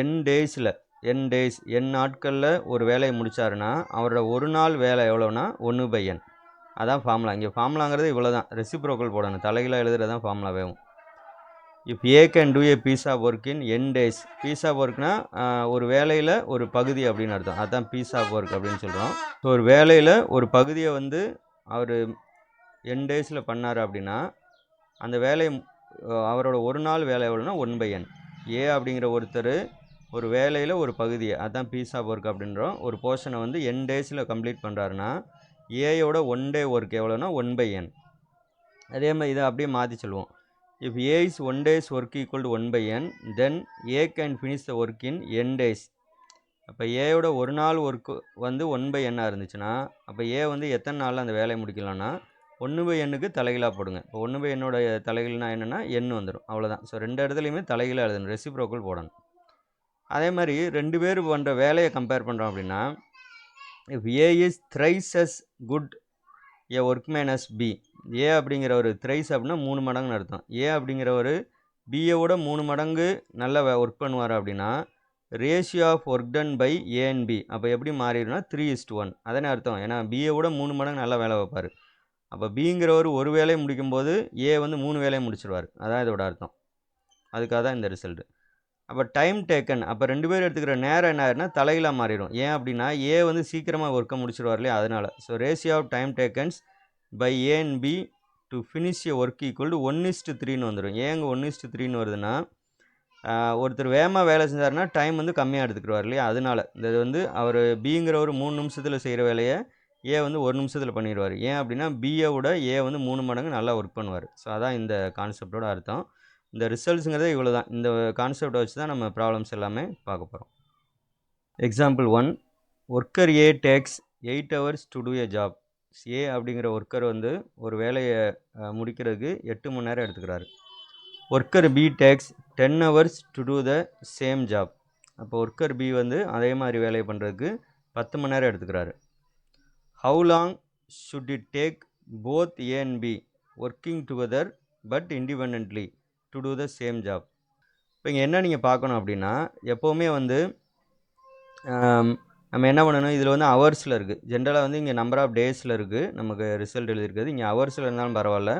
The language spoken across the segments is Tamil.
என் டேஸில் என் நாட்களில் ஒரு வேலையை முடித்தாருன்னா அவரோட ஒரு நாள் வேலை எவ்வளோனா 1/n. அதான் ஃபார்முலா. இங்கே ஃபார்முலாங்கிறது இவ்வளோ தான். ரெசிப்ரோக்கல் போடணும். தலைகளாக எழுதுறது தான் ஃபார்முலா வேணும். If A can do a piece of work in N days. Piece of ஒர்க்னா ஒரு வேலையில் ஒரு பகுதி அப்படின்னு அர்த்தம். அதுதான் பீஸ் ஆஃப் ஒர்க் அப்படின்னு சொல்கிறோம். ஸோ ஒரு வேலையில் ஒரு பகுதியை வந்து அவர் என் டேஸில் பண்ணார் அப்படின்னா அந்த வேலையை அவரோட ஒரு நாள் வேலை எவ்வளோனா 1/n. ஏ அப்படிங்கிற ஒருத்தர் ஒரு வேலையில் ஒரு பகுதியை, அதுதான் பீஸ் ஆஃப் ஒர்க் அப்படின்றோம், ஒரு போர்ஷனை வந்து என் டேஸில் கம்ப்ளீட் பண்ணுறாருன்னா ஏயோட 1 டே ஒர்க் எவ்வளோனா 1/n. அதே மாதிரி இதை அப்படியே மாற்றி சொல்லுவோம். If A is 1 days work equal to 1/n, then A can finish the work in N days. அப்போ ஏயோட ஒரு நாள் ஒர்க்கு வந்து 1/n இருந்துச்சுன்னா அப்போ ஏ வந்து எத்தனை நாளில் அந்த வேலையை முடிக்கலாம்னா 1/nக்கு தலைகளாக போடுங்க. இப்போ 1/nோட தலைகள்னா என்னென்னா n வந்துடும். அவ்வளோதான். ஸோ ரெண்டு இடத்துலையுமே தலைகளாக எழுதணும், ரெசிப்ரோக்கல் போடணும். அதே மாதிரி ரெண்டு பேர் பண்ணுற வேலையை கம்பேர் பண்ணுறோம் அப்படின்னா if A is thrice as good a workman as B. ஏ அப்படிங்கிற ஒரு thrice அப்படின்னா 3 மடங்குன்னு அர்த்தம். ஏ அப்படிங்கிற ஒரு பிஏவோட 3 மடங்கு நல்லா ஒர்க் பண்ணுவார் அப்படின்னா ratio of work done by A and B அப்போ எப்படி மாறிடும்னா 3:1. அதனே அர்த்தம். ஏன்னா பிஏவோட 3 மடங்கு நல்லா வேலை வைப்பார். அப்போ பிங்கிறவர் ஒரு வேலையை முடிக்கும்போது ஏ வந்து 3 வேலையை முடிச்சிடுவார். அதான் இதோட அர்த்தம். அதுக்காக தான் இந்த ரிசல்ட்டு. அப்போ டைம் டேக்கன், அப்போ ரெண்டு பேர் எடுத்துக்கிற நேரம் என்ன ஆயிருன்னா தலைகளாக மாறிடும். ஏன் அப்படின்னா ஏ வந்து சீக்கிரமாக ஒர்க்கை முடிச்சிடுவார் இல்லையா, அதனால். So ratio of time takens by A and B to finish a work equal to 1:3 வந்துடும். ஏங்க 1:3 வருதுன்னா ஒருத்தர் வேகமாக வேலை செஞ்சாருன்னா டைம் வந்து கம்மியாக எடுத்துக்கிடுவார் இல்லையா, அதனால். இது வந்து அவர் பிங்கிற ஒரு 3 நிமிஷத்தில் செய்கிற வேலையை ஏ வந்து 1 நிமிஷத்தில் பண்ணிடுவார். ஏன் அப்படின்னா பிஏ விட ஏ வந்து 3 மடங்கு நல்லா ஒர்க் பண்ணுவார். ஸோ அதான் இந்த கான்செப்டோட அர்த்தம். இந்த ரிசல்ட்ஸுங்கிறதே இவ்வளோ தான். இந்த கான்செப்டை வச்சு தான் நம்ம ப்ராப்ளம்ஸ் எல்லாமே பார்க்க போகிறோம். Example 1, worker A takes 8 hours to do a job. A அப்படிங்கிற ஒர்க்கர் வந்து ஒரு வேலையை முடிக்கிறதுக்கு 8 மணி நேரம் எடுத்துக்கிறாரு. Worker B takes 10 hours to do the same job. அப்போ ஒர்க்கர் பி வந்து அதே மாதிரி வேலையை பண்ணுறதுக்கு 10 மணி நேரம் எடுத்துக்கிறாரு. How long should it take both A and B working together but independently to do the same job. இப்போ இங்கே என்ன நீங்கள் பார்க்கணும் அப்படின்னா எப்போவுமே வந்து நம்ம என்ன பண்ணணும், இதில் வந்து ஹவர்ஸில் இருக்குது. ஜென்ரலாக வந்து இங்கே நம்பர் ஆஃப் டேஸில் இருக்குது நமக்கு ரிசல்ட் எழுதியிருக்குது. இங்கே ஹவர்ஸில் இருந்தாலும் பரவாயில்ல.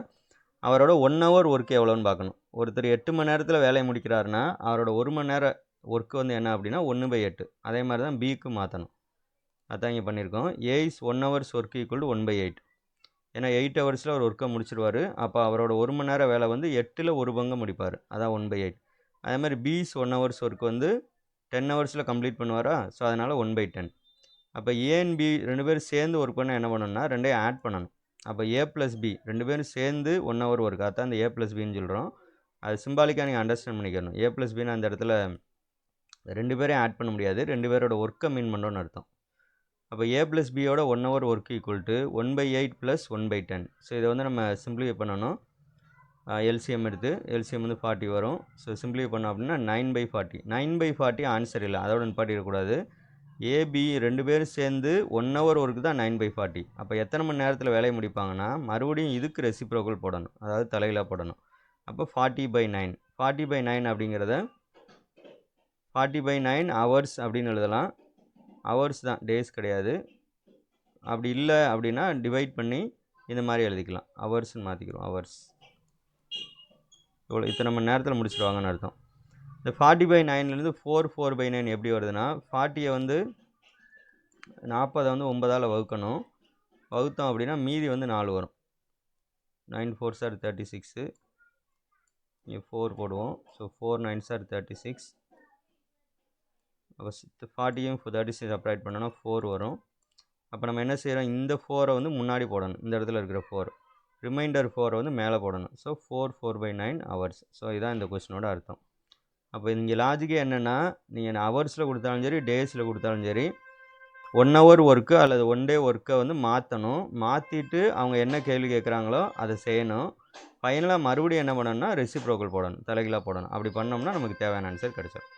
அவரோட 1 hour ஒர்க் எவ்வளோன்னு பார்க்கணும். ஒருத்தர் 8 மணி நேரத்தில் வேலையை முடிக்கிறாருன்னா அவரோட 1 மணி நேரம் ஒர்க்கு வந்து என்ன அப்படின்னா 1/8. அதே மாதிரி தான் பிக்கு மாற்றணும். அதான் இங்கே பண்ணியிருக்கோம். A is 1 hours work equal to 1/8. ஏன்னா 8 hours அவர் ஒர்க்கை முடிச்சிடுவார். அப்போ அவரோட 1 மணி நேரம் வேலை வந்து 8ல் 1 பங்கு முடிப்பார். அதான் 1/8. அதே மாதிரி பிஸ் 1 hours ஒர்க் வந்து 10 hours கம்ப்ளீட் பண்ணுவாரா, ஸோ அதனால் 1/10. அப்போ ஏ அண்ட் பி ரெண்டு பேரும் சேர்ந்து ஒர்க் பண்ணால் என்ன பண்ணணும்னா ரெண்டையும் ஆட் பண்ணணும். அப்போ ஏ ப்ளஸ் பி ரெண்டு பேரும் சேர்ந்து 1 hour ஒர்க், அதான் இந்த ஏ ப்ளஸ் பின்னு சொல்கிறோம். அது சிம்பாலிக்காக நீங்கள் அண்டர்ஸ்டாண்ட் பண்ணிக்கணும். ஏ ப்ளஸ் பின்னு அந்த இடத்துல ரெண்டு பேரையும் ஆட் பண்ண முடியாது, ரெண்டு பேரோட ஒர்க்கை மீன் பண்ணுறோன்னு அர்த்தம். அப்போ ஏ ப்ளஸ் பியோட 1 hour work equal to 1/8 + 1/10. So இதை வந்து நம்ம சிம்பிளிஃபை பண்ணணும். எல்சிஎம் எடுத்து எல்சிஎம் வந்து 40 வரும். ஸோ சிம்பிளிஃபை பண்ணோம் அப்படின்னா 9/40. 9/40 ஆன்சர் இல்லை, அதோட நிப்பாட்டிடக்கூடாது. ஏபி ரெண்டு பேரும் சேர்ந்து 1 hour ஒர்க்கு தான் 9/40. அப்போ எத்தனை மணி நேரத்தில் வேலையை முடிப்பாங்கன்னா மறுபடியும் இதுக்கு ரெசிப்ரோக்கல் போடணும், அதாவது தலைகளாக போடணும். அப்போ 40/9. 40/9 அப்படிங்கிறத 40/9 ஹவர்ஸ் அப்படின்னு எழுதலாம். ஹவர்ஸ் தான், டேஸ் கிடையாது. அப்படி இல்லை அப்படின்னா டிவைட் பண்ணி இந்த மாதிரி எழுதிக்கலாம், ஹவர்ஸ்ன்னு மாற்றிக்கிறோம். ஹவர்ஸ் இவ்வளோ இத்தனை மணி நேரத்தில் முடிச்சிடுவாங்கன்னு அர்த்தம். இந்த 40/9லேருந்து 4/9 எப்படி வருதுன்னா 40 வந்து 40 வந்து 9ஆல் வகுக்கணும். வகுத்தோம் அப்படின்னா மீதி வந்து 4 வரும். 9 4s are 36. இங்கே 4 போடுவோம். So 4 9s are 36. அப்போ 40யும் 36 செப்பரேட் பண்ணோன்னா 4 வரும். அப்போ நம்ம என்ன செய்கிறோம், இந்த 4 வந்து முன்னாடி போடணும், இந்த இடத்துல இருக்கிற 4. ரிமைண்டர் 4 வந்து மேலே போடணும். So 4/9 hours. ஸோ இதுதான் இந்த கொஸ்டினோட அர்த்தம். அப்போ இங்கே லாஜிக்கே என்னென்னா நீங்கள் ஹவர்ஸில் கொடுத்தாலும் சரி டேஸில் கொடுத்தாலும் சரி 1 hour ஒர்க்கு அல்லது 1 day ஒர்க்கை வந்து மாற்றணும். மாற்றிட்டு அவங்க என்ன கேள்வி கேட்குறாங்களோ அதை செய்யணும். ஃபைனலாக மறுபடியும் என்ன பண்ணணும்னா ரெசிப்ரோக்கல் போடணும், தலைகளாக போடணும். அப்படி பண்ணோம்னா நமக்கு தேவையான ஆன்சர் கிடைச்சிடும்.